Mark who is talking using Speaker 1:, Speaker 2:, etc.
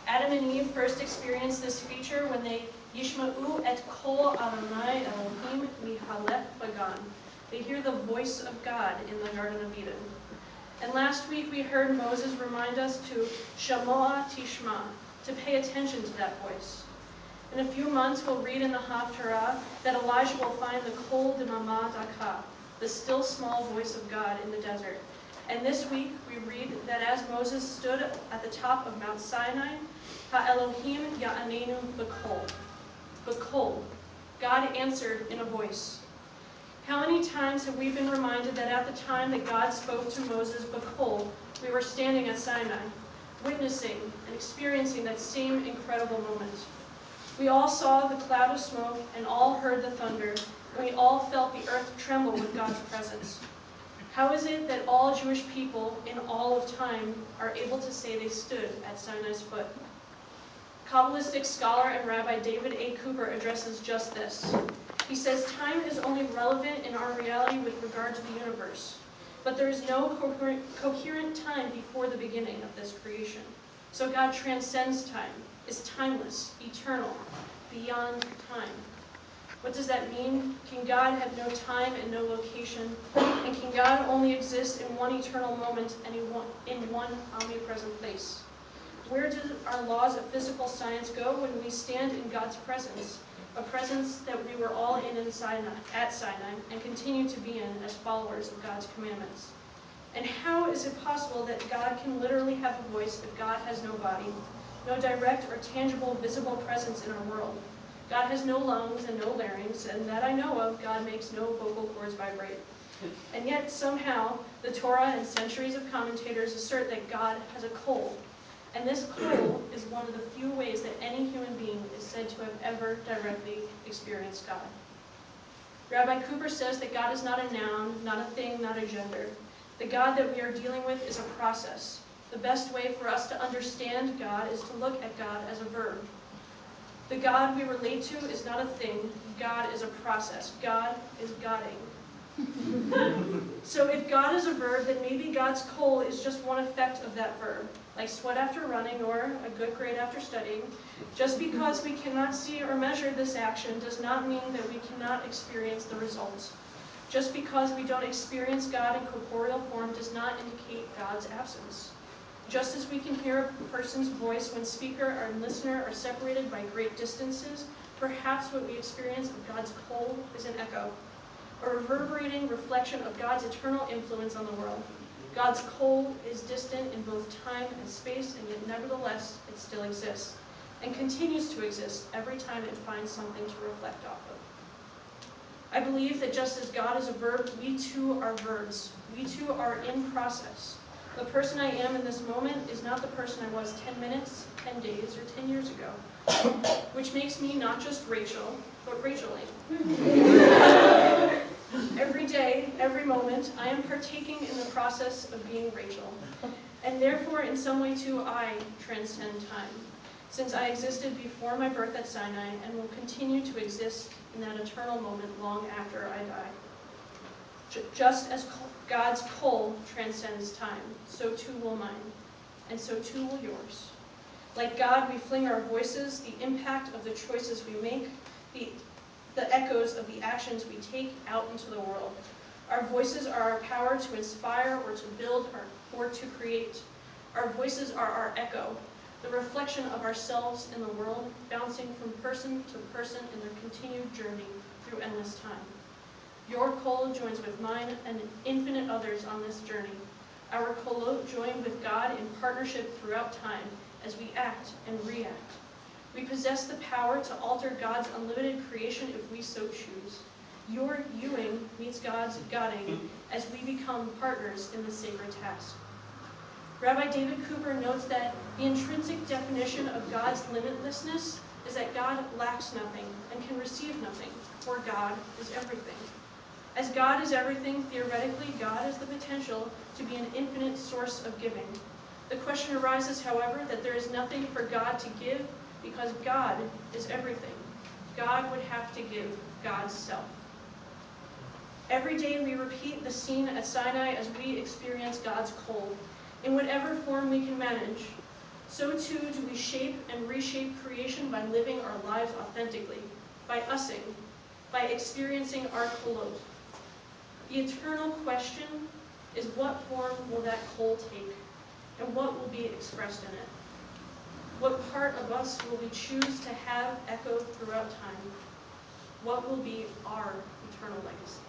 Speaker 1: Adam and Eve first experienced this feature when they Yishma'u et kol Adonai Elohim mihalech bagan. They hear the voice of God in the Garden of Eden. And last week we heard Moses remind us to shamoa tishma, to pay attention to that voice. In a few months we'll read in the Haftarah that Elijah will find the kol demama daka, the still small voice of God in the desert. And this week we read that as Moses stood at the top of Mount Sinai, Ha-Elohim ya'anenu b'kol. B'kol. God answered in a voice. How many times have we been reminded that at the time that God spoke to Moses b'kol, we were standing at Sinai, witnessing and experiencing that same incredible moment. We all saw the cloud of smoke and all heard the thunder, and we all felt the earth tremble with God's presence. How is it that all Jewish people in all of time are able to say they stood at Sinai's foot? Kabbalistic scholar and Rabbi David A. Cooper addresses just this. He says time is only relevant in our reality with regard to the universe, but there is no coherent time before the beginning of this creation. So God transcends time, is timeless, eternal, beyond time. What does that mean? Can God have no time and no location? And can God only exist in one eternal moment and in one omnipresent place? Where do our laws of physical science go when we stand in God's presence? A presence that we were all in Sinai, at Sinai, and continue to be in as followers of God's commandments. And how is it possible that God can literally have a voice if God has no body, no direct or tangible visible presence in our world? God has no lungs and no larynx, and that I know of, God makes no vocal cords vibrate. And yet somehow the Torah and centuries of commentators assert that God has a kol, and this kol is one of the few ways that any human being is said to have ever directly experienced God. Rabbi Cooper says that God is not a noun, not a thing, not a gender. The God that we are dealing with is a process. The best way for us to understand God is to look at God as a verb. The God we relate to is not a thing. God is a process. God is Godding. So if God is a verb, then maybe God's kol is just one effect of that verb, like sweat after running or a good grade after studying. Just because we cannot see or measure this action does not mean that we cannot experience the results. Just because we don't experience God in corporeal form does not indicate God's absence. Just as we can hear a person's voice when speaker and listener are separated by great distances, perhaps what we experience of God's kol is an echo, a reverberating reflection of God's eternal influence on the world. God's kol is distant in both time and space, and yet nevertheless it still exists, and continues to exist every time it finds something to reflect off of. I believe that just as God is a verb, we too are verbs. We too are in process. The person I am in this moment is not the person I was 10 minutes, 10 days, or 10 years ago, which makes me not just Rachel, but Rachaling. Every day, every moment, I am partaking in the process of being Rachel, and therefore in some way too I transcend time, since I existed before my birth at Sinai and will continue to exist in that eternal moment long after I die. Just as God's kol transcends time, so too will mine, and so too will yours. Like God, we fling our voices, the impact of the choices we make, the echoes of the actions we take out into the world. Our voices are our power to inspire or to build or to create. Our voices are our echo, the reflection of ourselves in the world, bouncing from person to person in their continued journey through endless time. Your kol joins with mine and infinite others on this journey. Our kolot join with God in partnership throughout time as we act and react. We possess the power to alter God's unlimited creation if we so choose. Your youing meets God's Godding as we become partners in the sacred task. Rabbi David Cooper notes that the intrinsic definition of God's limitlessness is that God lacks nothing and can receive nothing, for God is everything. As God is everything, theoretically, God has the potential to be an infinite source of giving. The question arises, however, that there is nothing for God to give because God is everything. God would have to give God's self. Every day we repeat the scene at Sinai as we experience God's kol, in whatever form we can manage. so too do we shape and reshape creation by living our lives authentically, by using, by experiencing our kolot. The eternal question is, what form will that kol take, and what will be expressed in it? What part of us will we choose to have echo throughout time? What will be our eternal legacy?